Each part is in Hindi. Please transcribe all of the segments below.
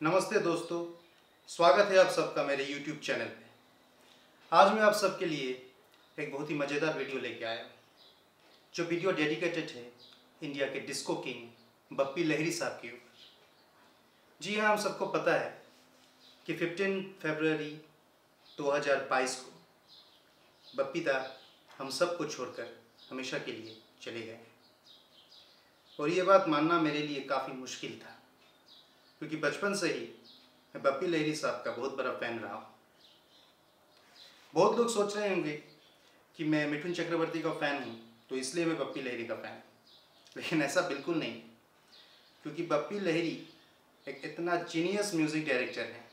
नमस्ते दोस्तों, स्वागत है आप सबका मेरे YouTube चैनल पे। आज मैं आप सबके लिए एक बहुत ही मज़ेदार वीडियो लेके आया हूँ, जो वीडियो डेडिकेटेड है इंडिया के डिस्को किंग बप्पी लहिरी साहब के ऊपर। जी हाँ, हम सबको पता है कि 15 फरवरी 2022 को बप्पी दा हम सबको छोड़कर हमेशा के लिए चले गए और ये बात मानना मेरे लिए काफ़ी मुश्किल था, क्योंकि बचपन से ही मैं बप्पी लहिरी साहब का बहुत बड़ा फ़ैन रहा हूँ। बहुत लोग सोच रहे होंगे कि मैं मिठुन चक्रवर्ती का फ़ैन हूँ तो इसलिए मैं बप्पी लहिरी का फ़ैन हूँ, लेकिन ऐसा बिल्कुल नहीं, क्योंकि बप्पी लहिरी एक इतना जीनियस म्यूज़िक डायरेक्टर है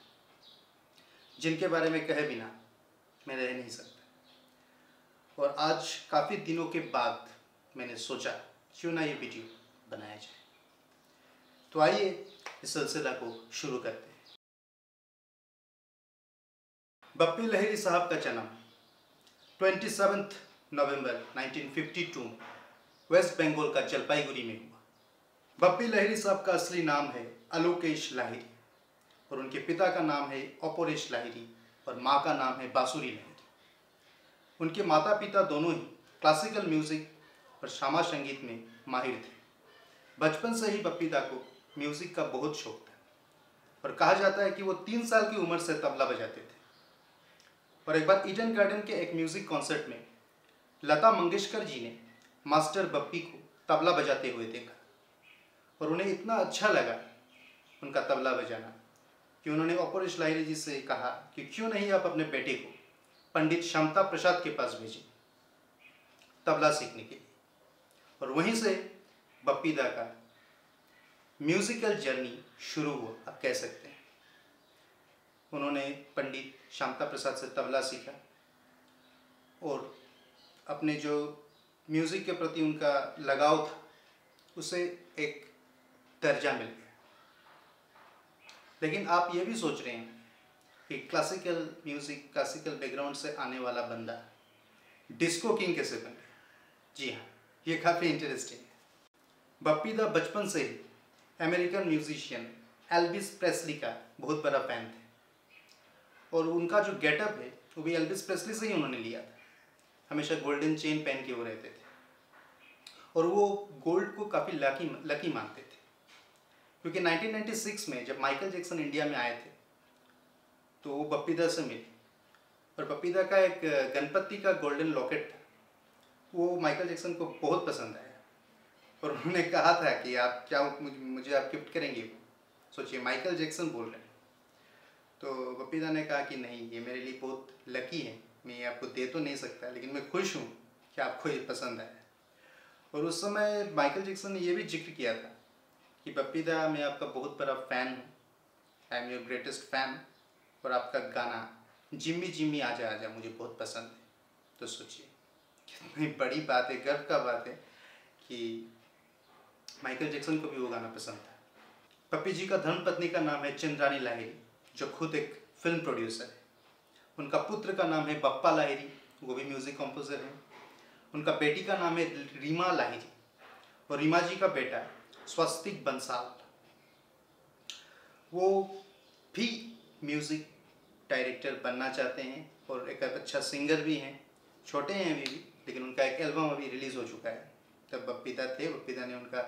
जिनके बारे में कहे बिना मैं रह नहीं सकता। और आज काफ़ी दिनों के बाद मैंने सोचा क्यों ना ये वीडियो बनाया जाए। तो आइए इस सिलसिला को शुरू करते हैं। बप्पी लहिरी साहब का जन्म 27 नवंबर 1952 में वेस्ट बंगाल का जलपाईगुड़ी में हुआ। बप्पी लहिरी साहब का असली नाम है आलोकेश लाहिरी और उनके पिता का नाम है अपरेश लाहिरी और माँ का नाम है बासुरी लाहिरी। उनके माता पिता दोनों ही क्लासिकल म्यूज़िक और श्यामा संगीत में माहिर थे। बचपन से ही बप्पी दा को म्यूज़िक का बहुत शौक था और कहा जाता है कि वो 3 साल की उम्र से तबला बजाते थे। और एक बार ईडन गार्डन के एक म्यूज़िक कॉन्सर्ट में लता मंगेशकर जी ने मास्टर बप्पी को तबला बजाते हुए देखा और उन्हें इतना अच्छा लगा उनका तबला बजाना कि उन्होंने अपरेश लाहिरी जी से कहा कि क्यों नहीं आप अपने बेटे को पंडित श्यामता प्रसाद के पास भेजें तबला सीखने के लिए। और वहीं से बप्पी दा का म्यूज़िकल जर्नी शुरू हुआ, आप कह सकते हैं। उन्होंने पंडित श्यामता प्रसाद से तबला सीखा और अपने जो म्यूज़िक के प्रति उनका लगाव था उसे एक दर्जा मिल गया। लेकिन आप ये भी सोच रहे हैं कि क्लासिकल म्यूज़िक, क्लासिकल बैकग्राउंड से आने वाला बंदा डिस्को किंग कैसे बन गया? जी हाँ, ये काफ़ी इंटरेस्टिंग है। बप्पी दा बचपन से ही अमेरिकन म्यूजिशियन एल्विस प्रेस्ली का बहुत बड़ा फैन थे और उनका जो गेटअप है वो भी एल्विस प्रेस्ली से ही उन्होंने लिया था। हमेशा गोल्डन चेन पहन के वो रहते थे और वो गोल्ड को काफ़ी लकी मानते थे, क्योंकि 1996 में जब माइकल जैक्सन इंडिया में आए थे तो वो बप्पी दा से मिले और बप्पी दा का एक गणपति का गोल्डन लॉकेट था, वो माइकल जैक्सन को बहुत पसंद आया और उन्होंने कहा था कि आप क्या मुझे आप गिफ्ट करेंगे। सोचिए, माइकल जैक्सन बोल रहे हैं। तो बप्पी दा ने कहा कि नहीं, ये मेरे लिए बहुत लकी है, मैं ये आपको दे तो नहीं सकता, लेकिन मैं खुश हूँ कि आपको ये पसंद आया। और उस समय माइकल जैक्सन ने ये भी जिक्र किया था कि बप्पी दा, मैं आपका बहुत बड़ा फ़ैन हूँ, I am your greatest fan, और आपका गाना जिम्मी जिम्मी आजा आजा मुझे बहुत पसंद है। तो सोचिए कितनी बड़ी बात है, गर्व का बात है कि माइकल जैक्सन को भी वो गाना पसंद था। बप्पी जी का धर्मपत्नी का नाम है चंद्रानी लाहिरी, जो खुद एक फिल्म प्रोड्यूसर है। उनका पुत्र का नाम है बप्पा लाहिरी, वो भी म्यूज़िक कंपोजर है। उनका बेटी का नाम है रीमा लाहिरी और रीमा जी का बेटा स्वस्तिक बंसाल, वो भी म्यूज़िक डायरेक्टर बनना चाहते हैं और एक अच्छा सिंगर भी हैं। छोटे हैं अभी भी, लेकिन उनका एक एल्बम अभी रिलीज़ हो चुका है। तब बप्पी दा थे, बप्पी दा ने उनका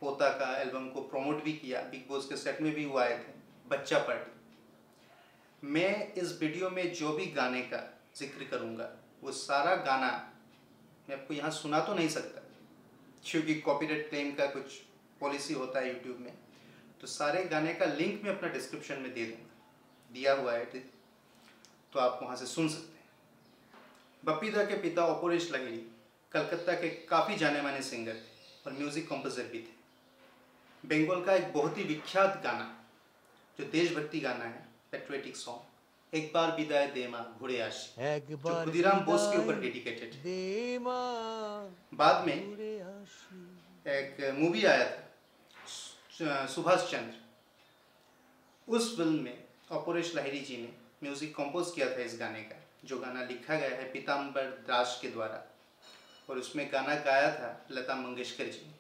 पोता का एल्बम को प्रमोट भी किया, बिग बॉस के सेट में भी वो आए थे, बच्चा पार्टी। मैं इस वीडियो में जो भी गाने का जिक्र करूँगा वो सारा गाना मैं आपको यहाँ सुना तो नहीं सकता, क्योंकि कॉपीराइट क्लेम का कुछ पॉलिसी होता है यूट्यूब में। तो सारे गाने का लिंक मैं अपना डिस्क्रिप्शन में दे दूँगा, दिया हुआ है, तो आप वहाँ से सुन सकते हैं। बप्पी दा के पिता अपरेश लाहिरी कलकत्ता के काफ़ी जाने माने सिंगर थे और म्यूज़िक कंपोजर भी थे। बंगाल का एक बहुत ही विख्यात गाना जो देशभक्ति गाना है, पेट्रियोटिक सॉन्ग, एक बार विदाई दे माँ घोड़े आशी, जो खुदीराम बोस के ऊपर डेडिकेटेड है। बाद में एक मूवी आया था सुभाष चंद्र, उस फिल्म में अपरेश लाहिरी जी ने म्यूज़िक कंपोज किया था इस गाने का, जो गाना लिखा गया है पीताम्बर दास के द्वारा और उसमें गाना गाया था लता मंगेशकर जी ने।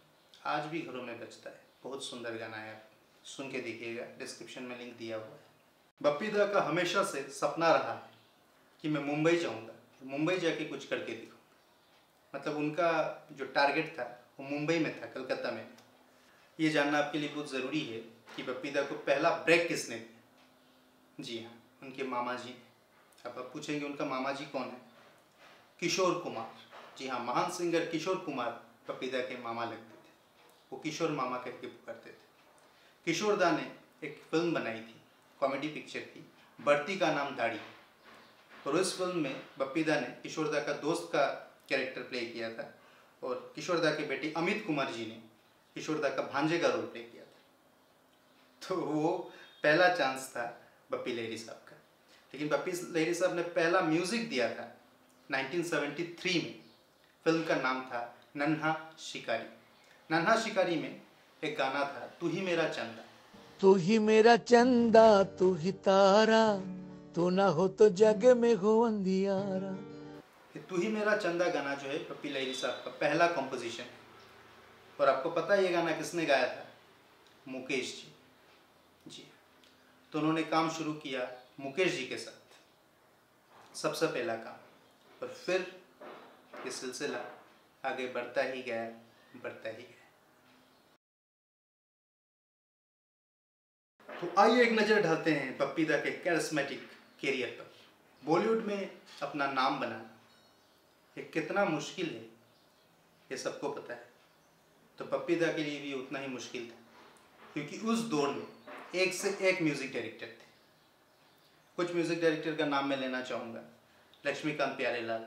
आज भी घरों में बजता है, बहुत सुंदर गाना है, आप सुन के देखिएगा, डिस्क्रिप्शन में लिंक दिया हुआ है। बप्पी दा का हमेशा से सपना रहा है कि मैं मुंबई जाऊंगा, मुंबई जाके कुछ करके दिखाऊंगा। मतलब उनका जो टारगेट था वो मुंबई में था, कलकत्ता में। ये जानना आपके लिए बहुत ज़रूरी है कि बप्पी दा को पहला ब्रेक किसने दिया। जी हाँ, उनके मामा जी ने। अब आप पूछेंगे उनका मामा जी कौन है? किशोर कुमार। जी हाँ, महान सिंगर किशोर कुमार बप्पी दा के मामा लगते थे। वो किशोर मामा करके पुकारते थे। किशोर दा ने एक फिल्म बनाई थी, कॉमेडी पिक्चर थी, बढ़ती का नाम दाढ़ी। और उस फिल्म में बप्पी दा ने किशोर दा का दोस्त का कैरेक्टर प्ले किया था, और किशोर दा के बेटे अमित कुमार जी ने किशोर दा का भांजे का रोल प्ले किया था। तो वो पहला चांस था बप्पी लहिरी साहब का। लेकिन बप्पी लहिरी साहब ने पहला म्यूज़िक दिया था 1973 में। फिल्म का नाम था नन्हा शिकारी। नन्हा शिकारी में एक गाना था, तू ही मेरा चंदा। तू ही मेरा चंदा, तू ही तारा, तू ना हो तो जग में हो अंधियारा। तू ही मेरा चंदा गाना जो है बप्पी लहिरी साहब का पहला कॉम्पोजिशन है। और आपको पता है ये गाना किसने गाया था? मुकेश जी। जी, तो उन्होंने काम शुरू किया मुकेश जी के साथ, सबसे पहला काम। और फिर ये सिलसिला आगे बढ़ता ही गया, बढ़ता ही गया। तो आइए एक नज़र डालते हैं बप्पी दा के कैरिस्मेटिक कैरियर पर। बॉलीवुड में अपना नाम बनाना ये कितना मुश्किल है, ये सबको पता है। तो बप्पी दा के लिए भी उतना ही मुश्किल था, क्योंकि उस दौर में एक से एक म्यूज़िक डायरेक्टर थे। कुछ म्यूज़िक डायरेक्टर का नाम मैं लेना चाहूँगा। Laxmikant Pyarelal,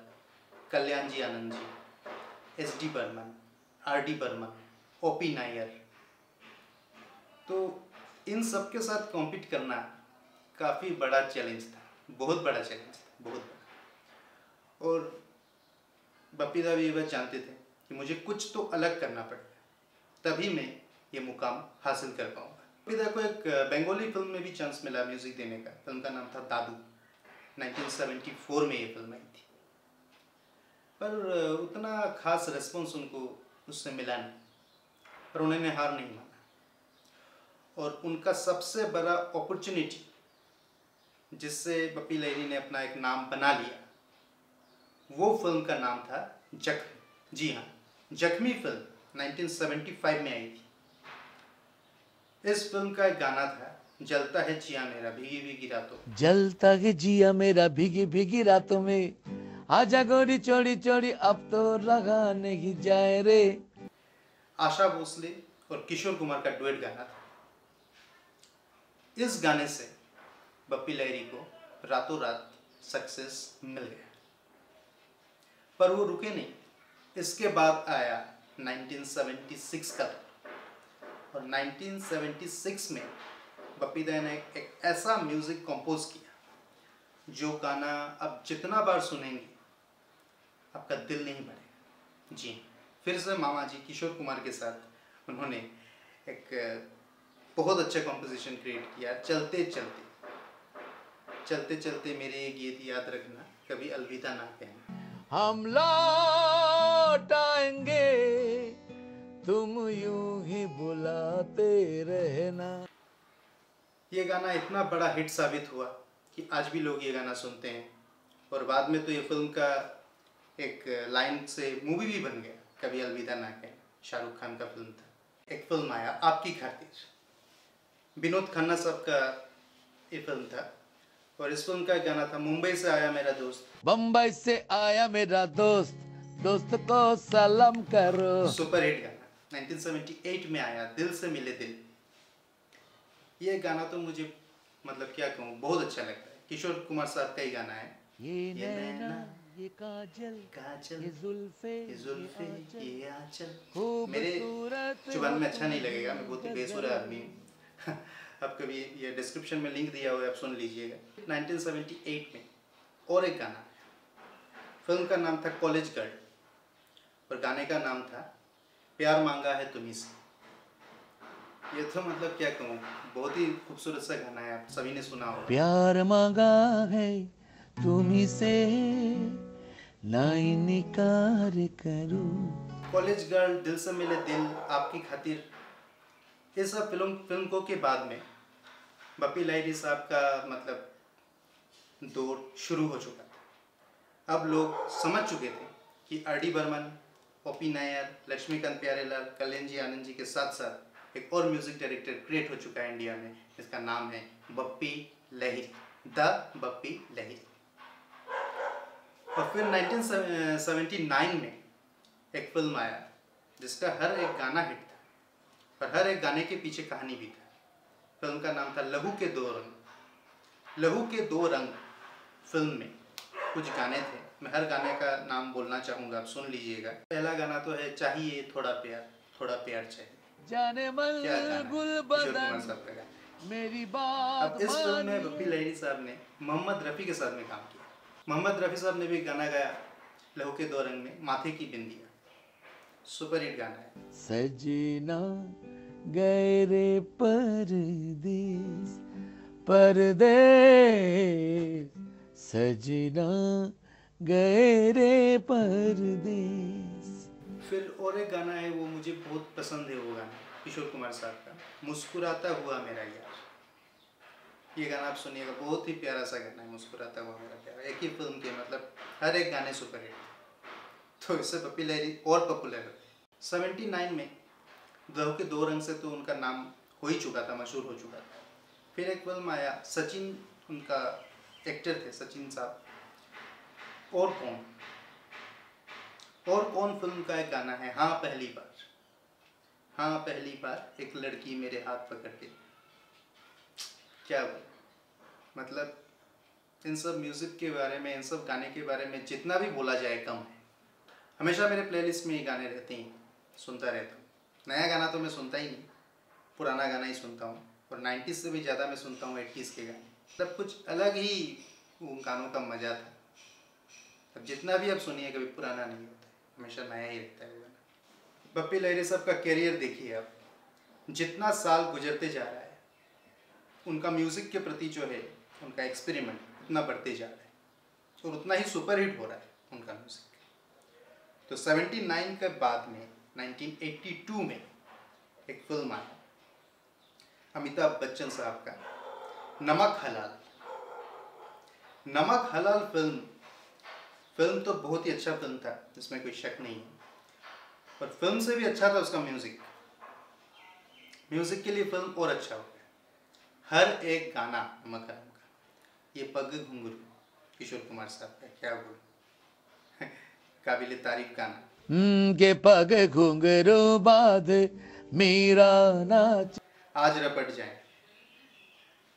Kalyan ji Anand ji, S D Burman, R D Burman, O P Nayyar. तो इन सब के साथ कॉम्पीट करना काफ़ी बड़ा चैलेंज था, बहुत बड़ा चैलेंज था, बहुत बड़ा। और बप्पी दा भी ये बात जानते थे कि मुझे कुछ तो अलग करना पड़ेगा, तभी मैं ये मुकाम हासिल कर पाऊँगा। बप्पी दा को एक बंगाली फिल्म में भी चांस मिला म्यूज़िक देने का। फिल्म का नाम था दादू। 1974 में ये फिल्म आई थी, पर उतना खास रिस्पॉन्स उनको उससे मिला नहीं, पर उन्होंने हार नहीं माना। और उनका सबसे बड़ा अपॉर्चुनिटी जिससे बप्पी लहिरी ने अपना एक नाम बना लिया, वो फिल्म का नाम था जख्मी। जी हाँ, जख्मी फिल्म 1975 में आई थी। इस फिल्म का एक गाना था, जलता है जिया मेरा भीगी भीगी रातों में। जलता है जिया मेरा भीगी भीगी रातों में, आजा गोरी चोरी चोरी अब तो रहा नहीं जाए रे। आशा भोसले और किशोर कुमार का डुएट गाना था। इस गाने से बप्पी लहिरी को रातों रात सक्सेस मिल गया, पर वो रुके नहीं। इसके बाद आया 1976 का, और 1976 में बप्पी दा ने एक ऐसा म्यूज़िक कंपोज किया जो गाना अब जितना बार सुनेंगे आपका दिल नहीं भरेगा। जी, फिर से मामा जी किशोर कुमार के साथ उन्होंने एक बहुत अच्छा कंपोजिशन क्रिएट किया। चलते चलते चलते चलते मेरे ये गीत याद रखना, कभी अलविदा ना कहना। हम लौट आएंगे, तुम यूं ही बुलाते रहना। ये गाना इतना बड़ा हिट साबित हुआ कि आज भी लोग ये गाना सुनते हैं। और बाद में तो ये फिल्म का एक लाइन से मूवी भी बन गया, कभी अलविदा ना कहना। शाहरुख खान का फिल्म था। एक फिल्म आया आपकी खातिर, विनोद खन्ना साहब का ये फिल्म था। और इस फिल्म का एक गाना था, मुंबई से आया मेरा दोस्त। बम्बई से आया मेरा दोस्त, दोस्त को सलाम करो। सुपर हिट गाना 1978 में आया, दिल से मिले दिल। ये गाना तो मुझे मतलब क्या कहूँ, बहुत अच्छा लगता है। किशोर कुमार साहब का ही गाना है। ये नैना ये काजल काजल ये जुल्फे ये आंचल। खूबसूरत मेरे जुबान में अच्छा नहीं लगेगा, मैं बहुत ही बेसुरा आदमी हूँ। अब कभी ये डिस्क्रिप्शन में लिंक दिया हुआ है, आप सुन लीजिएगा। 1978 में और एक गाना, फिल्म का नाम था कॉलेज गर्ल, और गाने का नाम था प्यार मांगा है तुम्ही से। ये तो मतलब क्या कहूँ, बहुत ही खूबसूरत सा गाना है, आप सभी ने सुना होगा। प्यार मांगा है तुम्ही से, ना इनकार करूं। कॉलेज गर्ल, दिल से मिले दिल, आपकी खातिर, इस सब फिल्म को के बाद में बप्पी लाहिरी साहब का मतलब दौर शुरू हो चुका था। अब लोग समझ चुके थे कि R D Burman, OP Nayyar, Laxmikant Pyarelal, Kalyan ji Anand ji के साथ साथ एक और म्यूजिक डायरेक्टर क्रिएट हो चुका है इंडिया में, जिसका नाम है बप्पी लाहिरी, द बप्पी लाहिरी। और फिर 1979 में एक फिल्म आया जिसका हर एक गाना हिट था और हर एक गाने के पीछे कहानी भी था। फिल्म का नाम था लहू के दो रंग। लहू के दो रंग फिल्म में कुछ गाने थे, मैं हर गाने का नाम बोलना चाहूँगा, आप सुन लीजिएगा। पहला गाना तो है चाहिए थोड़ा प्यार चाहिए। जाने मन क्या गाना है, गुल किशोर कुमार बदन साहब का गाना। मेरी बात अब इस फिल्म में मानिए। बप्पी लाहिरी साहब ने मोहम्मद रफ़ी के साथ में काम किया। मोहम्मद रफ़ी साहब ने भी गाना गाया लहू के दो रंग में, माथे की बिंदिया, सुपर हिट गाना है। सजना गए रे परदेस परदेस, सजना गए रे परदेस। फिर और एक गाना है, वो मुझे बहुत पसंद है, वो गाना किशोर कुमार साहब का, मुस्कुराता हुआ मेरा यार। ये गाना आप सुनिएगा, बहुत ही प्यारा सा गाना है, मुस्कुराता हुआ मेरा प्यार। एक ही फिल्म के मतलब हर एक गाने सुपर हिट, तो इससे बप्पी लाहिरी और पॉपुलर है। 79 में लहू के दो रंग से तो उनका नाम हो ही चुका था, मशहूर हो चुका था। फिर एक फिल्म आया, सचिन उनका एक्टर थे, सचिन साहब। और कौन फिल्म का एक गाना है, हाँ पहली बार एक लड़की मेरे हाथ पकड़ के। क्या बोल, मतलब इन सब म्यूज़िक के बारे में, इन सब गाने के बारे में जितना भी बोला जाए कम है। हमेशा मेरे प्लेलिस्ट में ये गाने रहते हैं, सुनता रहता हूँ। नया गाना तो मैं सुनता ही नहीं, पुराना गाना ही सुनता हूँ, और 90s से भी ज़्यादा मैं सुनता हूँ 80s के गाने। मतलब कुछ अलग ही उन गानों का मज़ा था। अब जितना भी आप सुनिए, कभी पुराना नहीं होता है, हमेशा नया ही रहता है वो गाना। बप्पी लाहिरी साहब का कैरियर देखिए आप, जितना साल गुजरते जा रहा है, उनका म्यूज़िक के प्रति जो है उनका एक्सपेरिमेंट उतना बढ़ते जा रहा है और उतना ही सुपर हिट हो रहा है उनका म्यूज़िक। तो 79 के बाद में 1982 में एक फिल्म आया अमिताभ बच्चन साहब का, नमक हलाल। नमक हलाल फिल्म तो बहुत ही अच्छा फिल्म था, इसमें कोई शक नहीं है, पर फिल्म से भी अच्छा था उसका म्यूजिक के लिए फिल्म और अच्छा हो गया। हर एक गाना नमक हलाल का, ये पग घुंघरू किशोर कुमार साहब का, क्या बोल काबिल तारीफ गाना। के पग घुंघरू बाध मेरा नाच, आज रपट जाए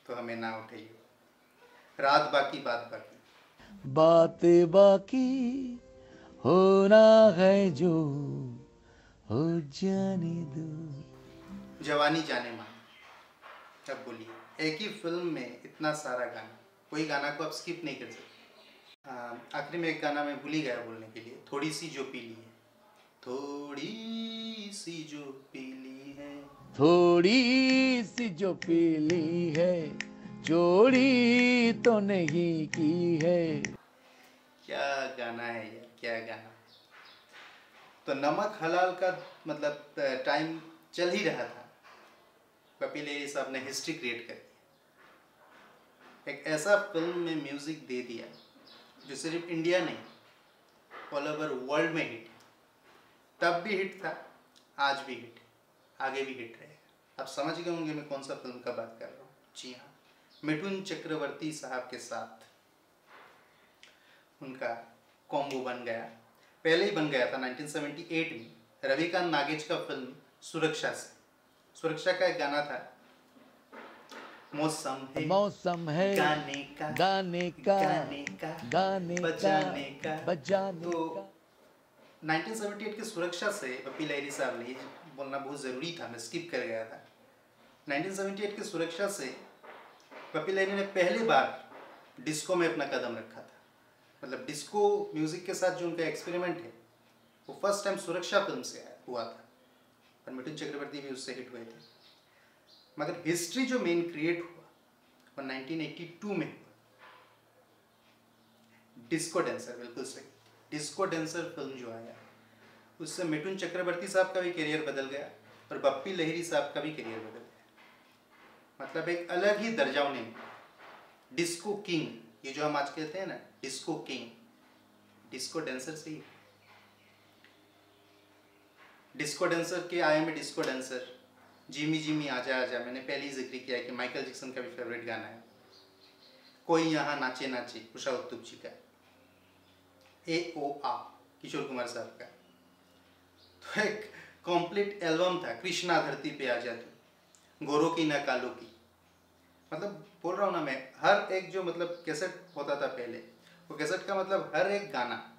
तो हमें ना उठाइए, रात बाकी बात बाकी होना है जो हो जाने दो, जवानी जाने मान। अब बोलिए, एक ही फिल्म में इतना सारा गाना, कोई गाना को आप स्किप नहीं कर सकते। आखिरी में एक गाना मैं भूल ही गया बोलने के लिए, थोड़ी सी जो पीली है, थोड़ी सी जो पीली है, थोड़ी सी जो पीली है, चोरी तो नहीं की है। क्या गाना है यार, क्या गाना। तो नमक हलाल का मतलब टाइम चल ही रहा था, बप्पी लाहिरी साहब ने हिस्ट्री क्रिएट कर दी। एक ऐसा फिल्म में म्यूजिक दे दिया जो सिर्फ इंडिया नहीं, ऑल ओवर वर्ल्ड में हिट। तब भी हिट था, आज भी हिट, आगे भी हिट रहेगा। आप समझ गए होंगे मैं कौन सा फिल्म का बात कर रहा हूँ। जी हाँ, मिठुन चक्रवर्ती साहब के साथ उनका कॉम्बो बन गया, पहले ही बन गया था 1978 में, रविकांत नागेश का फिल्म सुरक्षा से। सुरक्षा का एक गाना था, मौसम है गाने का बजाने का। 1978 के सुरक्षा से बप्पी लाहिरी साहब ने, बोलना बहुत ज़रूरी था, मैं स्किप कर गया था। 1978 के सुरक्षा से बप्पी लाहिरी ने पहली बार डिस्को में अपना कदम रखा था। मतलब डिस्को म्यूज़िक के साथ जो उनका एक्सपेरिमेंट है वो फर्स्ट टाइम सुरक्षा फिल्म से हुआ था, पर मिठुन चक्रवर्ती भी उससे हिट हुए थे। मगर हिस्ट्री जो मेन क्रिएट हुआ वो 1982 में हुआ, डिस्को डांसर। बिल्कुल सही, डिस्को डांसर फिल्म जो आया उससे मिठुन चक्रवर्ती साहब का भी करियर बदल गया और बप्पी लहिरी साहब का भी करियर बदल गया। मतलब एक अलग ही दर्जा उन्हें, डिस्को किंग, ये जो हम आज कहते हैं ना डिस्को किंग, डिस्को डांसर से ही, डिस्को डांसर के आए में डिस्को डांसर, जिमी जिमी आजा आजा, मैंने पहले ही जिक्र किया है कि माइकल जैक्सन का भी फेवरेट गाना है। कोई यहाँ नाचे नाचे उषा उत्तुप जी का, AOA किशोर कुमार साहब का। तो एक कंप्लीट एल्बम था, कृष्णा धरती पे आ जा तू, गोरों की ना कालों की। मतलब बोल रहा हूँ ना मैं, हर एक जो मतलब कैसेट होता था पहले, वो कैसेट का मतलब हर एक गाना,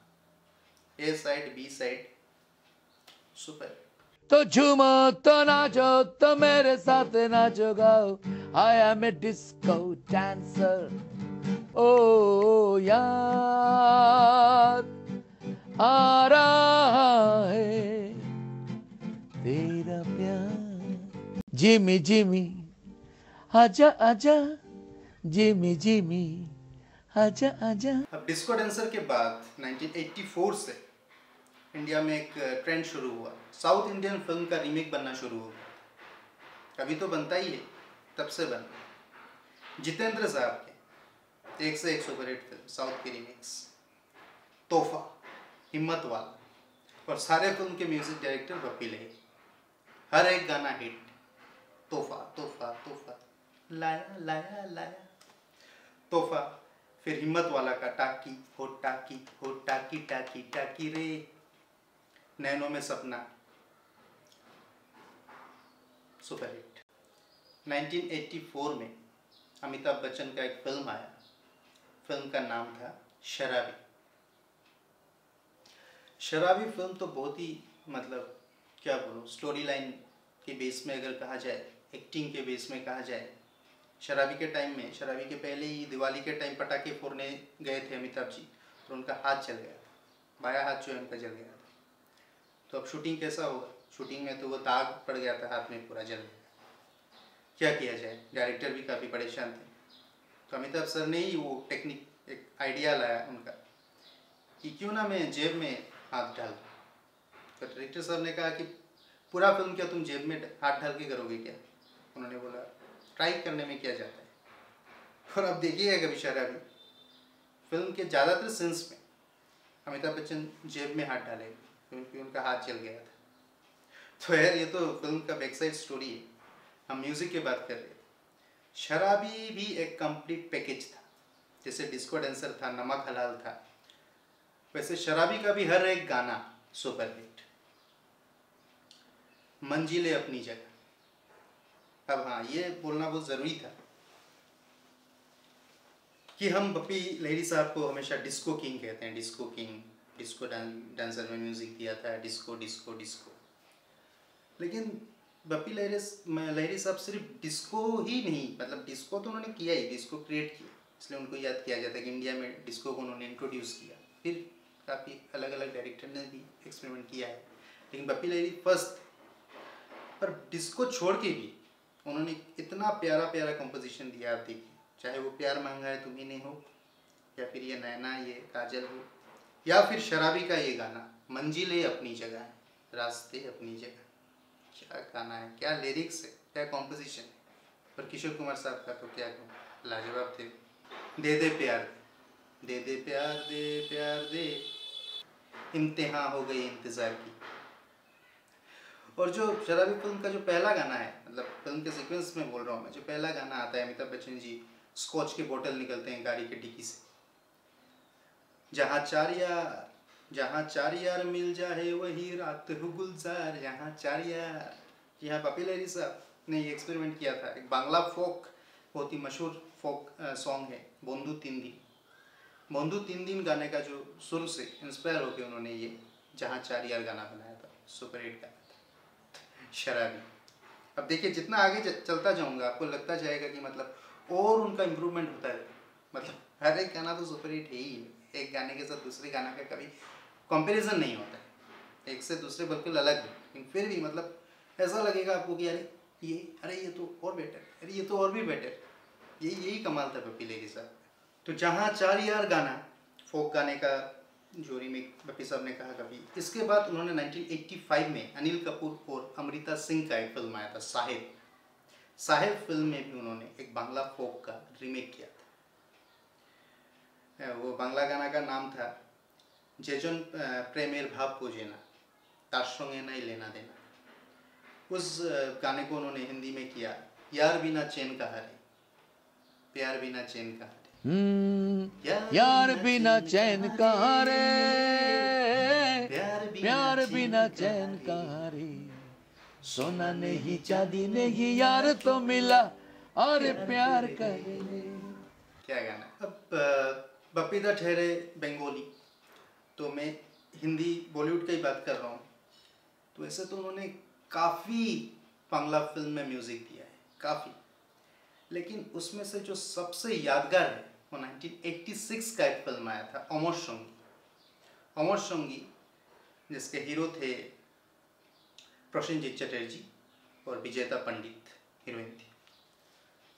A side B side, super. तो झूमो तो नाचो तो मेरे साथ नाचो गाओ, I am a disco dancer. ओ याद आ रहा है तेरा प्यार, जिमी जिमी आजा आजा, जिमी जिमी आजा आजा। अब डिस्को डांसर के बाद 1984 से इंडिया में एक ट्रेंड शुरू हुआ, साउथ इंडियन फिल्म का रीमेक बनना शुरू हुआ। अभी तो बनता ही है, तब से बन जितेंद्र साहब के एक से एक सुपरहिट फिल्म साउथ की रीमेक्स, तोहफा, हिम्मत वाला, और सारे फिल्म के म्यूजिक डायरेक्टर बप्पी लहिरी। हर एक गाना हिट, तोहफा तोहफा तोहफा, लाया लाया लाया, तोहफा। फिर हिम्मत वाला का टाकी हो टाकी हो टाकी टाकी टाकी रे, नैनों में सपना, सुपरहिट। 1984 में अमिताभ बच्चन का एक फिल्म आया, फिल्म का नाम था शराबी। शराबी फिल्म तो बहुत ही मतलब क्या बोलूँ, स्टोरी लाइन के बेस में अगर कहा जाए, एक्टिंग के बेस में कहा जाए, शराबी के टाइम में, शराबी के पहले ही दिवाली के टाइम पटाखे फोड़ने गए थे अमिताभ जी, तो उनका हाथ जल गया था, बायां हाथ जो है उनका जल गया था। तो अब शूटिंग कैसा होगा, शूटिंग में तो वो दाग पड़ गया था हाथ में, पूरा जल गया। क्या किया जाए, डायरेक्टर भी काफ़ी परेशान थे। तो अमिताभ सर ने ही वो टेक्निक, एक आइडिया लाया उनका कि क्यों ना मैं जेब में हाथ डाल दूँ। तो डायरेक्टर साहब ने कहा कि पूरा फिल्म क्या तुम जेब में हाथ डाल के करोगे क्या? उन्होंने बोला ट्राई करने में क्या जाता है। और अब देखिएगा कभी शराबी फिल्म के ज़्यादातर सीन्स में अमिताभ बच्चन जेब में हाथ डालेंगे क्योंकि उनका हाथ जल गया था। तो यार ये तो फिल्म का बैक साइड स्टोरी है। हम म्यूज़िक की बात कर रहे हैं। शराबी भी एक कंप्लीट पैकेज था, जैसे डिस्को डांसर था, नमक हलाल था, वैसे शराबी का भी हर एक गाना सुपरहिट। मंजिलें अपनी जगह। अब हाँ, ये बोलना बहुत ज़रूरी था कि हम बप्पी लहिरी साहब को हमेशा डिस्को किंग कहते हैं, डिस्को किंग, डिस्को डांसर में म्यूज़िक दिया था, डिस्को डिस्को डिस्को। लेकिन बप्पी लहिरी साहब सिर्फ डिस्को ही नहीं, मतलब डिस्को तो उन्होंने किया ही, डिस्को क्रिएट किया, इसलिए उनको याद किया जाता है कि इंडिया में डिस्को को उन्होंने इंट्रोड्यूस किया। फिर काफ़ी अलग अलग डायरेक्टर ने भी एक्सपेरिमेंट किया है, लेकिन बप्पी लहिरी फर्स्ट। पर डिस्को छोड़ के भी उन्होंने इतना प्यारा प्यारा कंपोजिशन दिया, आप देखिए, चाहे वो प्यार मांगा है तुम ही नहीं हो, या फिर ये नैना ये काजल हो, या फिर शराबी का ये गाना मंजिलें अपनी जगह है, रास्ते अपनी जगह। क्या गाना है, क्या लिरिक्स है, क्या कॉम्पोजिशन है। पर किशोर कुमार साहब का तो क्या कहूँ, लाजवाब थे। दे दे प्यार दे दे प्यार दे प्यार दे, इम्तिहान हो गई इंतज़ार की। और जो शराबी फिल्म का जो पहला गाना है, मतलब फिल्म के सीक्वेंस में बोल रहा हूँ मैं, जो पहला गाना आता है, अमिताभ बच्चन जी स्कॉच के बोतल निकलते हैं गाड़ी के डिक्की से, जहाँ चार यार मिल जाए वही रात हो गुलजार, जहाँ चार यार। जी हाँ, बप्पी लहिरी साहब ने ये एक्सपेरिमेंट किया था। एक बांग्ला फोक, बहुत ही मशहूर फोक सॉन्ग है बंधु तीन दिन। बंधु तीन दिन गाने का जो सुर से इंस्पायर होकर उन्होंने ये जहाँ चार यार गाना बनाया था, सुपरहिट गाना था शराबी। अब देखिए, जितना आगे चलता जाऊँगा आपको लगता जाएगा कि मतलब और उनका इम्प्रूवमेंट होता है। मतलब हर एक गाना तो सुपरहिट है ही, एक गाने के साथ दूसरे गाना का कभी कंपैरिजन नहीं होता है, एक से दूसरे बिल्कुल अलग है, लेकिन फिर भी मतलब ऐसा लगेगा आपको कि अरे ये तो और बेटर, अरे ये तो और भी बेटर। यही कमाल था बप्पी लहिरी साहब। तो जहाँ चार यार गाना फोक गाने का जो रीमेक बप्पी साहब ने कहा कभी। इसके बाद उन्होंने 1985 में अनिल कपूर और अमृता सिंह का एक फिल्म आया था साहिब। साहिब फिल्म में भी उन्होंने एक बांग्ला फोक का रीमेक किया था। वो बांग्ला गाना का नाम था जेजन प्रेमेर भाव पूजेना तार संगे नहीं लेना देना। उस गाने को उन्होंने हिंदी में किया, यार बिना चैन का हारे, प्यार बिना चैन का हारे, यार बिना चैन कहाँ रे, प्यार बिना चैन कहाँ रे, सोना नहीं चांदी नहीं यार तो मिला, अरे प्यार करेंगे। क्या गाना। अब बप्पी दा ठहरे बंगाली, तो मैं हिंदी बॉलीवुड की बात कर रहा हूँ। तो ऐसे तो उन्होंने काफ़ी बांग्ला फिल्म में म्यूज़िक दिया है, काफ़ी। लेकिन उसमें से जो सबसे यादगार है वो 1986 का एक फिल्म आया था अमर संगी। अमर संगी जिसके हीरो थे प्रसेनजीत चटर्जी और विजेता पंडित हीरोइन थी।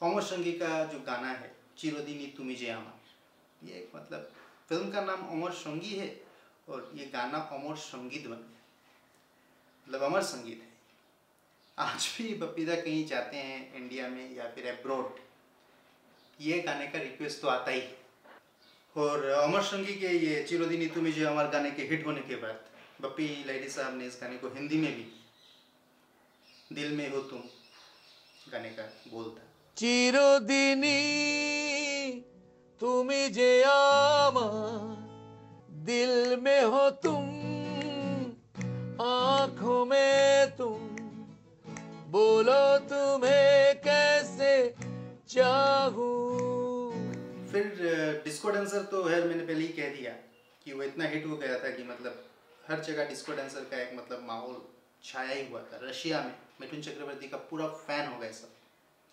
अमर संगी का जो गाना है चिरोदिनी तुमी जे आमा, ये मतलब फिल्म का नाम अमर संगी है और ये गाना अमर संगीत बन गया, मतलब अमर संगीत है। आज भी बप्पी दा कहीं जाते हैं इंडिया में या फिर अब्रॉड, ये गाने का रिक्वेस्ट तो आता ही है। और अमर संगी के ये चिरोदिनी तुमी जे अमर गाने के हिट होने के बाद बप्पी लहिरी साहब ने इस गाने को हिंदी में भी, दिल में हो तुम गाने का बोल था, चिरोदिनी तुमी जे आमा, दिल में हो तुम, आंखों में तुम, बोलो तुम्हें कैसे चाहूं। फिर डिस्को डांसर तो खैर मैंने पहले ही कह दिया कि वो इतना हिट हो गया था कि मतलब हर जगह डिस्को डांसर का एक मतलब माहौल छाया ही हुआ था। रशिया में मिथुन चक्रवर्ती का पूरा फैन हो गए सब,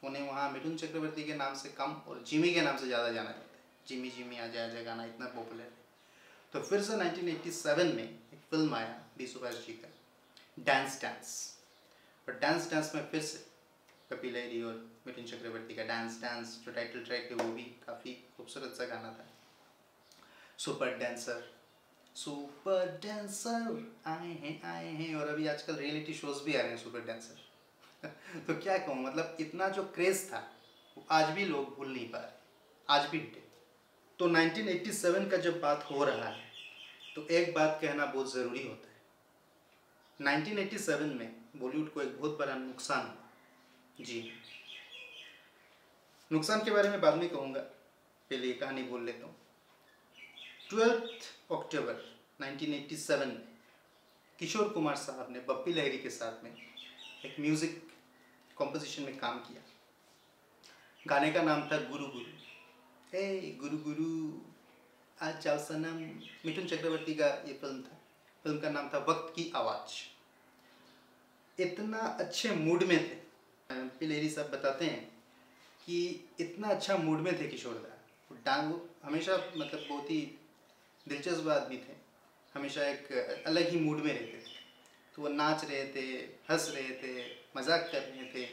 उन्हें वहाँ मिथुन चक्रवर्ती के नाम से कम और जिमी के नाम से ज़्यादा जाना जाता है। जिमी जिमी आजा आजा गाना इतना पॉपुलर है। तो फिर से 1987 में एक फिल्म आया बी सुभाष जी का, डांस डांस। और डांस डांस में फिर से बप्पी लहिरी और मिथुन चक्रवर्ती का डांस डांस जो टाइटल ट्रैक है वो भी काफ़ी खूबसूरत सा गाना था। सुपर डांसर आए हैं, और अभी आजकल रियलिटी शोज भी आ रहे हैं सुपर डांसर। तो क्या कहूँ, मतलब इतना जो क्रेज था वो आज भी लोग भूल नहीं पा रहे, आज भी हिट है। तो 1987 का जब बात हो रहा है तो एक बात कहना बहुत ज़रूरी होता है। 1987 में बॉलीवुड को एक बहुत बड़ा नुकसान हुआ। जी, नुकसान के बारे में बाद में कहूँगा, पहले ये कहानी बोल लेता हूँ। 12 अक्टूबर 1987 में किशोर कुमार साहब ने बप्पी लहिरी के साथ में एक म्यूज़िक कॉम्पोजिशन में काम किया। गाने का नाम था गुरु गुरु। हे गुरु गुरु आज जाओ सनम, मिथुन चक्रवर्ती का ये फिल्म था। फिल्म का नाम था वक्त की आवाज़। इतना अच्छे मूड में थे बप्पी लहिरी साहब, बताते हैं कि इतना अच्छा मूड में थे किशोर दा। डांग हमेशा मतलब बहुत ही दिलचस्प आदमी थे, हमेशा एक अलग ही मूड में रहते थे। तो वो नाच रहे थे, हंस रहे थे, मजाक कर रहे थे।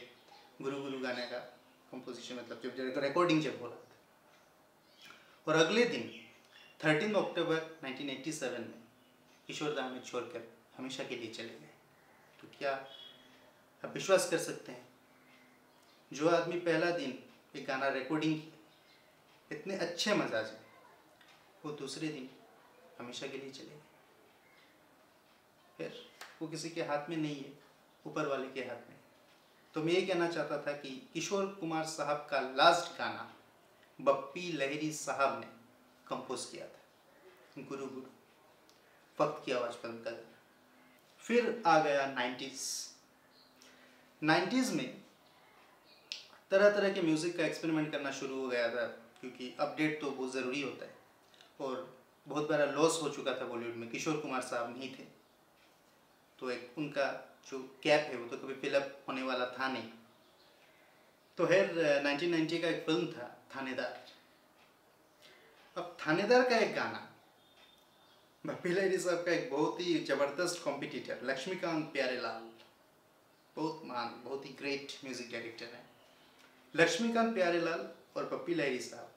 गुरु गुरु गाने का कंपोजिशन मतलब जब रिकॉर्डिंग जब हो रहा था। और अगले दिन 13 अक्टूबर 1987 में किशोर दा हमें छोड़कर हमेशा के लिए चले गए। तो क्या आप विश्वास कर सकते हैं, जो आदमी पहला दिन एक गाना रिकॉर्डिंग किया इतने अच्छे मजाज में, वो दूसरे दिन हमेशा के लिए चले गए। फिर वो किसी के हाथ में नहीं है, ऊपर वाले के हाथ में। तो मैं ये कहना चाहता था कि किशोर कुमार साहब का लास्ट गाना बप्पी लहिरी साहब ने कंपोज किया था, गुरु गुरु, वक्त की आवाज़ फिल्म का गाना। फिर आ गया 90s में तरह तरह के म्यूज़िक का एक्सपेरिमेंट करना शुरू हो गया था, क्योंकि अपडेट तो बहुत ज़रूरी होता है। और बहुत बड़ा लॉस हो चुका था बॉलीवुड में, किशोर कुमार साहब नहीं थे, तो एक उनका जो कैप है वो तो कभी फिलअप होने वाला था नहीं। तो खैर 1990 का एक फिल्म था थानेदार। अब थानेदार का एक गाना बप्पी लहिरी साहब का एक बहुत ही ज़बरदस्त कॉम्पिटिटर लक्ष्मीकांत प्यारेलाल, बहुत महान, बहुत ही ग्रेट म्यूज़िक डायरेक्टर हैं। लक्ष्मीकांत प्यारेलाल और बप्पी लहिरी साहब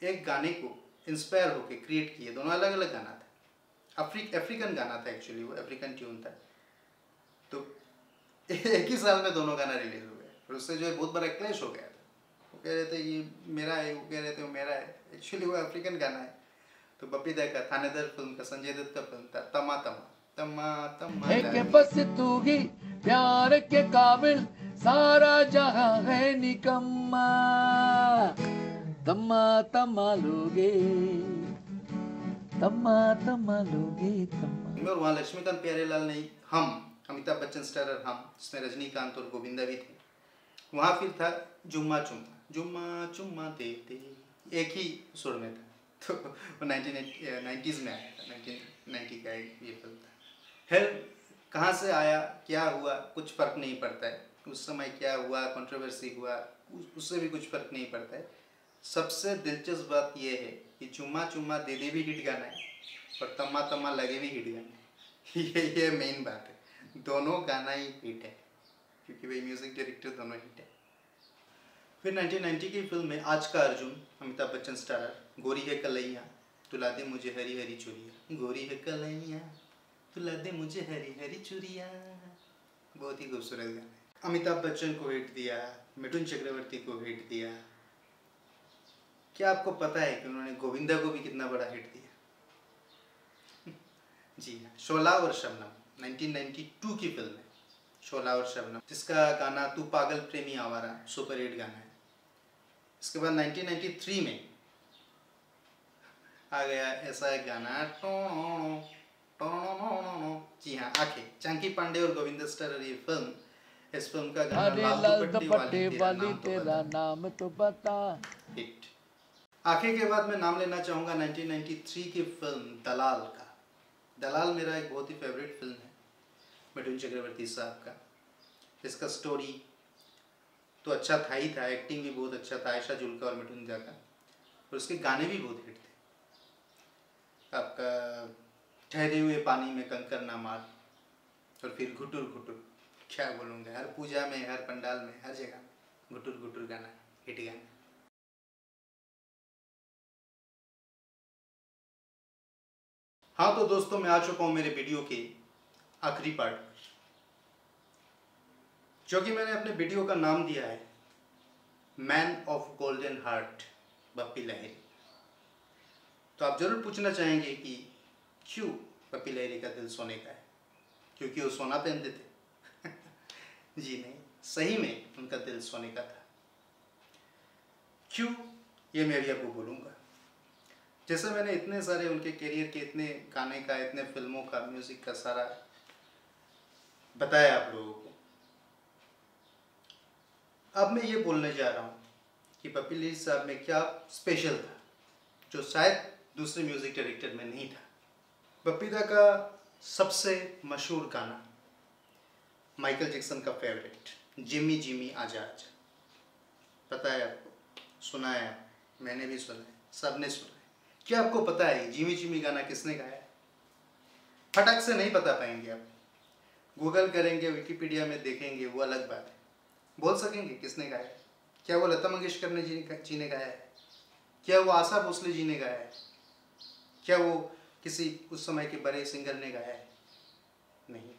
एक गाने को इंस्पायर होकर क्रिएट किए, दोनों अलग अलग गाना था। अफ्रीकन गाना था एक्चुअली, वो अफ्रीकन ट्यून था। तो एक ही साल में दोनों गाना रिलीज हो गए और उससे जो है बहुत बड़ा क्लैश हो गया था। वो कह रहे थे ये मेरा है, वो कह रहे थे वो मेरा है, एक्चुअली वो अफ्रीकन गाना है। तो बपीदा का थानेदार फिल्म का, संजय दत्त का फिल्म था, तमा तमा तमा तमा है के बस तू ही प्यार के काबिल, सारा जहां है निकम्मा, तम्मा तम्मा लोगे, तम्मा तम्मा लोगे तम्मा। और वहाँ लक्ष्मीकांत प्यारेलाल ने हम, अमिताभ बच्चन स्टारर हम, जिसमें रजनीकांत और गोविंदा भी थे। वहाँ फिर था जुम्मा चुम्मा, जुम्मा चुम्मा दे दे, एक ही सुर में था। तो वो 1990s में आया था, 1990 का ये फिल्म था। खैर कहाँ से आया, क्या हुआ, कुछ फ़र्क नहीं पड़ता है। उस समय क्या हुआ, कंट्रोवर्सी हुआ, उससे भी कुछ फ़र्क नहीं पड़ता है। सबसे दिलचस्प बात यह है कि चुम्मा चुम्मा दे दे भी हिट गाना है और तम्मा तम्मा लगे भी हिट गाना है। ये मेन बात है, दोनों गाना ही हिट है क्योंकि वही म्यूज़िक डायरेक्टर दोनों हिट है। फिर 1990 की फिल्म में आज का अर्जुन, अमिताभ बच्चन स्टारर, गोरी है कलैया तुला दे मुझे हरी हरी चूड़िया, गोरी है कलैया तुला दे मुझे हरी हरी चूड़िया, बहुत ही खूबसूरत गाना है। अमिताभ बच्चन को हिट दिया, मिथुन चक्रवर्ती को हिट दिया। क्या आपको पता है कि उन्होंने गोविंदा को भी कितना बड़ा हिट दिया? जी हाँ, शोला और शबनम 1992 की फिल्म है, शोला और शबनम, जिसका गाना तू पागल प्रेमी आवारा सुपर हिट गाना है। इसके बाद 1993 में आ गया ऐसा एक गाना, जी हाँ, आंखें, चंकी पांडे और गोविंदा स्टारर ये फिल्म, इस फिल्म का गाना अरे लाल दुपट्टे वाली तेरा नाम तो बता, हिट। आंखें के बाद मैं नाम लेना चाहूँगा 1993 की फिल्म दलाल का। दलाल मेरा एक बहुत ही फेवरेट फिल्म है, मिथुन चक्रवर्ती साहब का। इसका स्टोरी तो अच्छा था ही था, एक्टिंग भी बहुत अच्छा था आयशा जुल्का और मिथुन दा का, और उसके गाने भी बहुत हिट थे। आपका ठहरे हुए पानी में कंकर ना मार, और फिर घुटुर घुटुर, क्या बोलूँगा, हर पूजा में, हर पंडाल में, हर जगह घुटुर घुटुर गाना हिट गाना। हाँ तो दोस्तों, मैं आ चुका हूँ मेरे वीडियो के आखिरी पार्ट पर, जो कि मैंने अपने वीडियो का नाम दिया है man of golden heart Bappi Lahiri. तो आप जरूर पूछना चाहेंगे कि क्यों बप्पी लहरी का दिल सोने का है, क्योंकि वो सोना पहनते थे? जी नहीं, सही में उनका दिल सोने का था। क्यों, ये मैं अभी आपको बोलूँगा। जैसे मैंने इतने सारे उनके करियर के, इतने गाने का, इतने फिल्मों का, म्यूज़िक का सारा बताया आप लोगों को, अब मैं ये बोलने जा रहा हूँ कि बप्पी लहरी साहब में क्या स्पेशल था जो शायद दूसरे म्यूज़िक डायरेक्टर में नहीं था। बप्पी दा का सबसे मशहूर गाना, माइकल जैक्सन का फेवरेट, जिमी जिमी आजा आजा, पता है आपको, सुना है, मैंने भी सुना है, सबने सुना है। क्या आपको पता है जिमी जिमी गाना किसने गाया है? फटक से नहीं बता पाएंगे आप, गूगल करेंगे, विकिपीडिया में देखेंगे, वो अलग बात है। बोल सकेंगे किसने गाया है? क्या वो लता मंगेशकर ने जी ने गाया है? क्या वो आशा भोसले जी ने गाया है? क्या वो किसी उस समय के बड़े सिंगर ने गाया है? नहीं,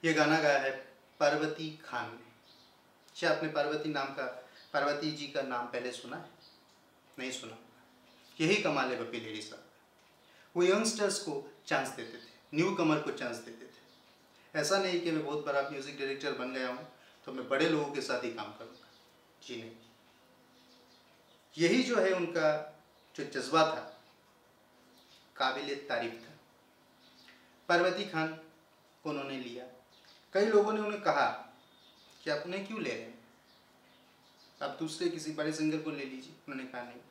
ये गाना गाया है पार्वती खान ने। क्या आपने पार्वती जी का नाम पहले सुना है? नहीं सुना। यही कमाल है बप्पी लहरी साहब, वो यंगस्टर्स को चांस देते थे, न्यू कमर को चांस देते थे। ऐसा नहीं कि मैं बहुत बड़ा म्यूज़िक डायरेक्टर बन गया हूँ तो मैं बड़े लोगों के साथ ही काम करूँगा, जी नहीं। यही जो है उनका जो जज्बा था, काबिल तारीफ था। पार्वती खान को उन्होंने लिया। कई लोगों ने उन्हें कहा कि आप उन्हें क्यों ले रहे हैं, आप दूसरे किसी बड़े सिंगर को ले लीजिए। उन्होंने कहा नहीं,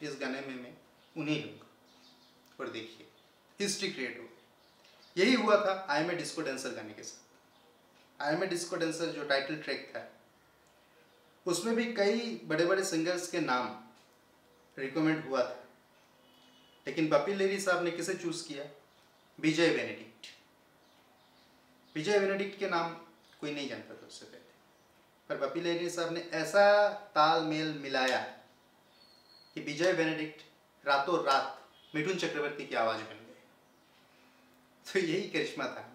इस गाने में मैं उन्हें लूँगा। और देखिए हिस्ट्री क्रिएट हो गई। यही हुआ था I am a disco dancer गाने के साथ। I am a disco dancer जो टाइटल ट्रैक था, उसमें भी कई बड़े बड़े सिंगर्स के नाम रिकमेंड हुआ था, लेकिन बप्पी लहरी साहब ने किसे चूज़ किया? विजय बेनेडिक्ट। विजय बेनेडिक्ट के नाम कोई नहीं जानता था उससे पहले, पर बप्पी लहरी साहब ने ऐसा तालमेल मिलाया कि विजय बेनेडिक्ट रातों रात मिठुन चक्रवर्ती की आवाज़ बन गए। तो यही करिश्मा था।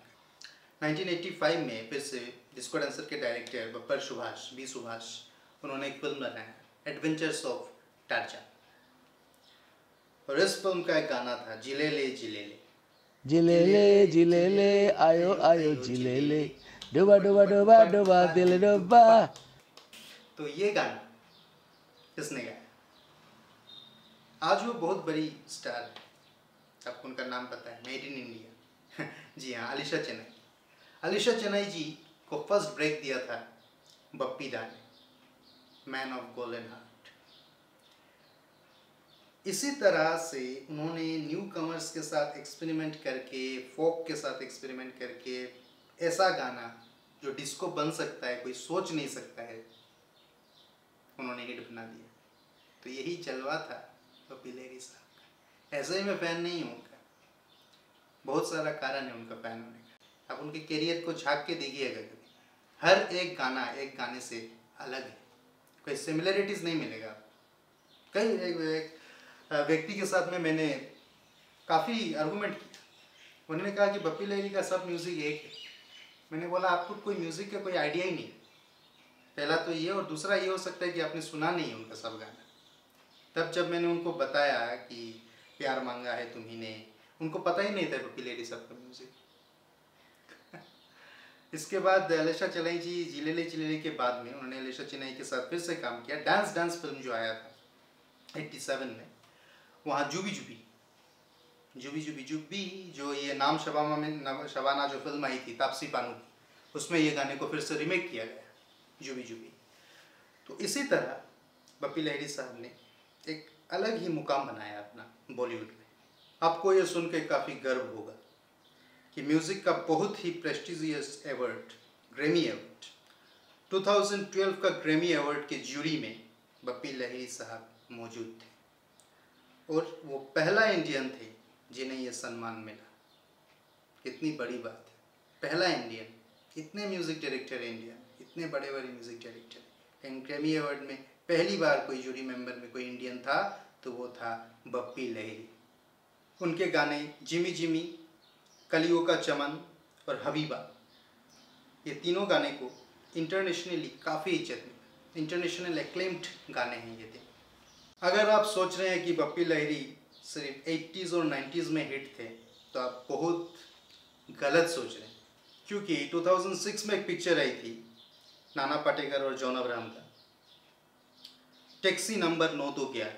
1985 में फिर से डिस्को डांसर के डायरेक्टर बब्बर सुभाष, बी सुभाष, उन्होंने एक फिल्म बनाया एडवेंचर्स ऑफ टार्जन, और इस फिल्म का एक गाना था जिलेले जिलेले। जिलेले जिलेले आयो आयो जिलेले, डुबा डुबा डुबा डुबा दिल डुबा। तो ये गाना किसने गाया? आज वो बहुत बड़ी स्टार है, आपको उनका नाम पता है, मेड इन इंडिया। जी हाँ, अलीशा चेन्नई। अलीशा चेन्नई जी को फर्स्ट ब्रेक दिया था बप्पी दा ने, मैन ऑफ गोल्डन हार्ट। इसी तरह से उन्होंने न्यू कमर्स के साथ एक्सपेरिमेंट करके, फोक के साथ एक्सपेरिमेंट करके ऐसा गाना जो डिस्को बन सकता है, कोई सोच नहीं सकता है, उन्होंने हिट बना दिया। तो यही जलवा था बप्पी लहरी साहब का। ऐसे ही मैं फ़ैन नहीं हूँ उनका, बहुत सारा कारण है उनका फ़ैन होने का। आप उनके करियर को झाँक के देखिएगा कभी, हर एक गाना एक गाने से अलग है, कोई सिमिलरिटीज़ नहीं मिलेगा। कई एक व्यक्ति के साथ में मैंने काफ़ी आर्गूमेंट किया, उन्होंने कहा कि बप्पी लहरी का सब म्यूज़िक एक है। मैंने बोला आपको कोई म्यूज़िक का कोई आइडिया ही नहीं, पहला तो ये, और दूसरा ये हो सकता है कि आपने सुना नहीं है उनका सब गाना। तब जब मैंने उनको बताया कि प्यार मांगा है तुम्ही ने, उनको पता ही नहीं था बप्पी लहरी साहब का म्यूज़िक। इसके बाद अलीशा चेन्नई जी जिलेले जिलेले के बाद में उन्होंने अलीशा चेन्नई के साथ फिर से काम किया। डांस डांस फिल्म जो आया था 87 में, वहाँ जुबी जुबी जुबी जुबी जुबी जो ये नाम शबाना जो फिल्म आई थी तापसी पानू की, उसमें ये गाने को फिर से रिमेक किया गया जुबी जुबी। तो इसी तरह बप्पी लहरी साहब ने एक अलग ही मुकाम बनाया अपना बॉलीवुड में। आपको ये सुन के काफ़ी गर्व होगा कि म्यूज़िक का बहुत ही प्रेस्टिजियस अवार्ड, ग्रैमी अवार्ड, 2012 का ग्रैमी अवार्ड के जूरी में बप्पी लहरी साहब मौजूद थे, और वो पहला इंडियन थे जिन्हें ये सम्मान मिला। कितनी बड़ी बात है, पहला इंडियन। इतने म्यूज़िक डायरेक्टर है इंडिया में, इतने बड़े बड़े म्यूज़िक डायरेक्टर, लेकिन ग्रैमी अवार्ड में पहली बार कोई जूरी मेंबर में कोई इंडियन था तो वो था बप्पी लहरी। उनके गाने जिमी जिमी, कलियों का चमन और हबीबा, ये तीनों गाने को इंटरनेशनली काफ़ी इज्जत मिली, इंटरनेशनल एक्लेम्ड गाने हैं ये तीन। अगर आप सोच रहे हैं कि बप्पी लहरी सिर्फ 80s और 90s में हिट थे तो आप बहुत गलत सोच रहे हैं, क्योंकि 2006 में एक पिक्चर आई थी नाना पाटेकर और जॉन अब्राहम का, टैक्सी नंबर 911,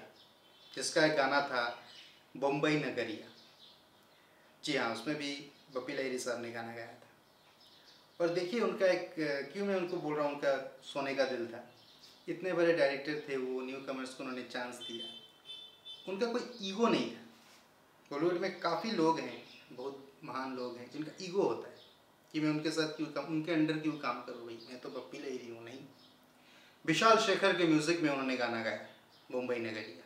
जिसका एक गाना था बम्बई नगरिया। जी हाँ, उसमें भी बप्पी लहरी साहब ने गाना गाया था। और देखिए उनका एक, क्यों मैं उनको बोल रहा हूँ, उनका सोने का दिल था। इतने बड़े डायरेक्टर थे वो, न्यू कमर्स को उन्होंने चांस दिया, उनका कोई ईगो नहीं था। बॉलीवुड में काफ़ी लोग हैं, बहुत महान लोग हैं जिनका ईगो होता है कि मैं उनके साथ क्यों उनके अंडर क्यों काम करूँ, भाई मैं तो बप्पी लहरी हूँ। नहीं, विशाल शेखर के म्यूज़िक में उन्होंने गाना गाया मुंबई नगरिया।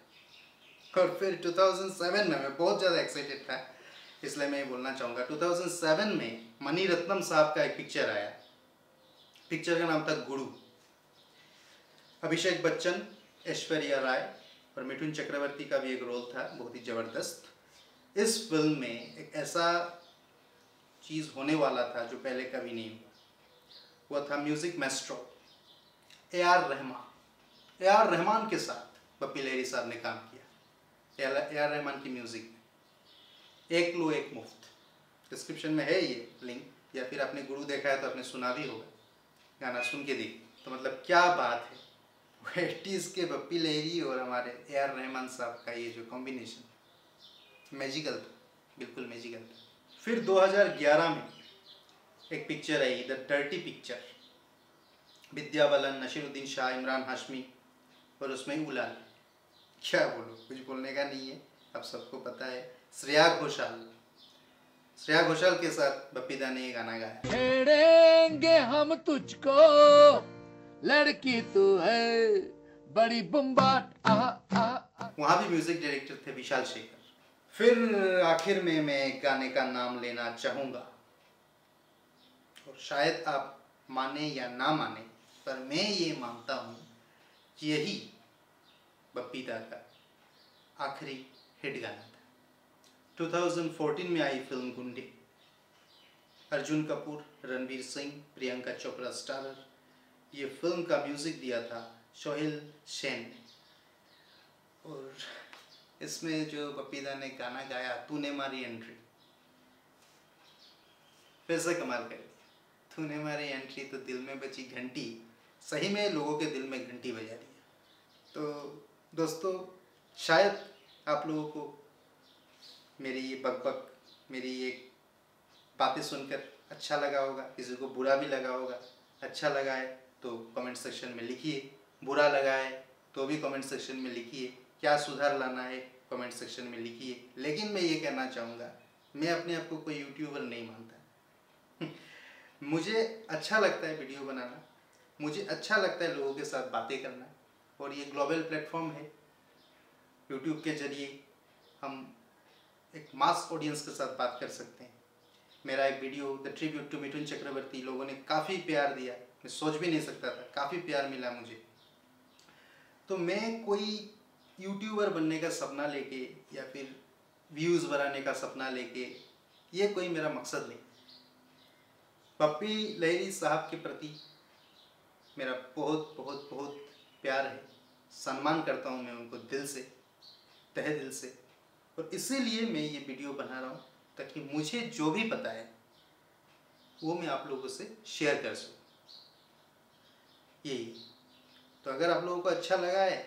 और फिर 2007 में, मैं बहुत ज़्यादा एक्साइटेड था इसलिए मैं ये बोलना चाहूँगा, 2007 में मणि रत्नम साहब का एक पिक्चर आया, पिक्चर का नाम था गुरु। अभिषेक बच्चन, ऐश्वर्या राय और मिठुन चक्रवर्ती का भी एक रोल था, बहुत ही ज़बरदस्त। इस फिल्म में एक ऐसा चीज़ होने वाला था जो पहले कभी नहीं हुआ, वो था music Maestro AR. Rahman. AR. Rahman के साथ बप्पी लहरी साहब ने काम किया, ए.आर. रहमान की म्यूज़िक में। एक लो एक मुफ्त, डिस्क्रिप्शन में है ये लिंक, या फिर आपने गुरु देखा है तो आपने सुना भी होगा, गाना सुन के देखिए। तो मतलब क्या बात है, 80s के बप्पी लहरी और हमारे ए.आर. रहमान साहब का ये जो कॉम्बिनेशन मैजिकल था, बिल्कुल मैजिकल था। फिर 2011 में एक पिक्चर आई, the dirty picture, Vidya Balan, Naseeruddin Shah, Emraan Hashmi, और उसमें उलाल, क्या बोलो, कुछ बोलने का नहीं है, अब सबको पता है। श्रेया घोषाल के साथ बप्पी दा ने ये गाना गाया। छेड़ेंगे हम तुझको, लड़की तू है बड़ी बुम्बाट। वहाँ भी म्यूजिक डायरेक्टर थे विशाल शेखर। फिर आखिर में मैं एक गाने का नाम लेना चाहूँगा, और शायद आप माने या ना माने, पर मैं ये मानता हूँ कि यही बप्पी दा का आखिरी हिट गाना था। 2014 में आई फिल्म गुंडे। अर्जुन कपूर, रणवीर सिंह, प्रियंका चोपड़ा स्टारर। ये फिल्म का म्यूज़िक दिया था सोहेल सेन ने। और इसमें जो बप्पीदा ने गाना गाया, तूने मारी एंट्री, पैसा कमाल कर दिया। तूने मारी एंट्री तो दिल में बची घंटी, सही में लोगों के दिल में घंटी बजा दिया। तो दोस्तों, शायद आप लोगों को मेरी ये बकबक, मेरी ये बातें सुनकर अच्छा लगा होगा, किसी को बुरा भी लगा होगा। अच्छा लगा है तो कमेंट सेक्शन में लिखिए, बुरा लगा है तो भी कमेंट सेक्शन में लिखिए, क्या सुधार लाना है कमेंट सेक्शन में लिखिए। लेकिन मैं ये कहना चाहूँगा, मैं अपने आप को कोई यूट्यूबर नहीं मानता। मुझे अच्छा लगता है वीडियो बनाना, मुझे अच्छा लगता है लोगों के साथ बातें करना, और ये ग्लोबल प्लेटफॉर्म है। यूट्यूब के जरिए हम एक मास ऑडियंस के साथ बात कर सकते हैं। मेरा एक video the tribute to Mithun Chakraborty, लोगों ने काफ़ी प्यार दिया, मैं सोच भी नहीं सकता था, काफ़ी प्यार मिला मुझे। तो मैं कोई यूट्यूबर बनने का सपना लेके या फिर व्यूज़ बढ़ाने का सपना लेके, ये कोई मेरा मकसद नहीं। पप्पी लहरी साहब के प्रति मेरा बहुत बहुत बहुत प्यार है, सम्मान करता हूँ मैं उनको दिल से, तहे दिल से। और इसीलिए मैं ये वीडियो बना रहा हूँ, ताकि मुझे जो भी पता है वो मैं आप लोगों से शेयर कर सकूँ। यही तो, अगर आप लोगों को अच्छा लगा है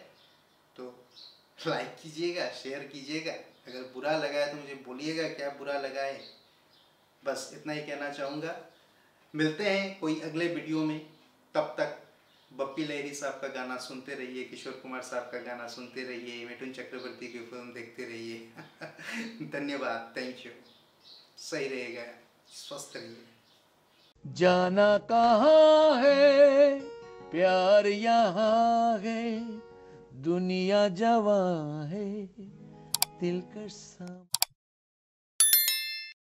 तो लाइक कीजिएगा, शेयर कीजिएगा। अगर बुरा लगा है तो मुझे बोलिएगा क्या बुरा लगा है। बस इतना ही कहना चाहूँगा। मिलते हैं कोई अगले वीडियो में, तब तक बप्पी लहरी साहब का गाना सुनते रहिए, किशोर कुमार साहब का गाना सुनते रहिए, मिथुन चक्रवर्ती की फिल्म देखते रहिए। धन्यवाद, थैंक यू। सही रहेगा, स्वस्थ रहिए। जाना कहाँ है, प्यार यहाँ है, दुनिया जवां है, दिल का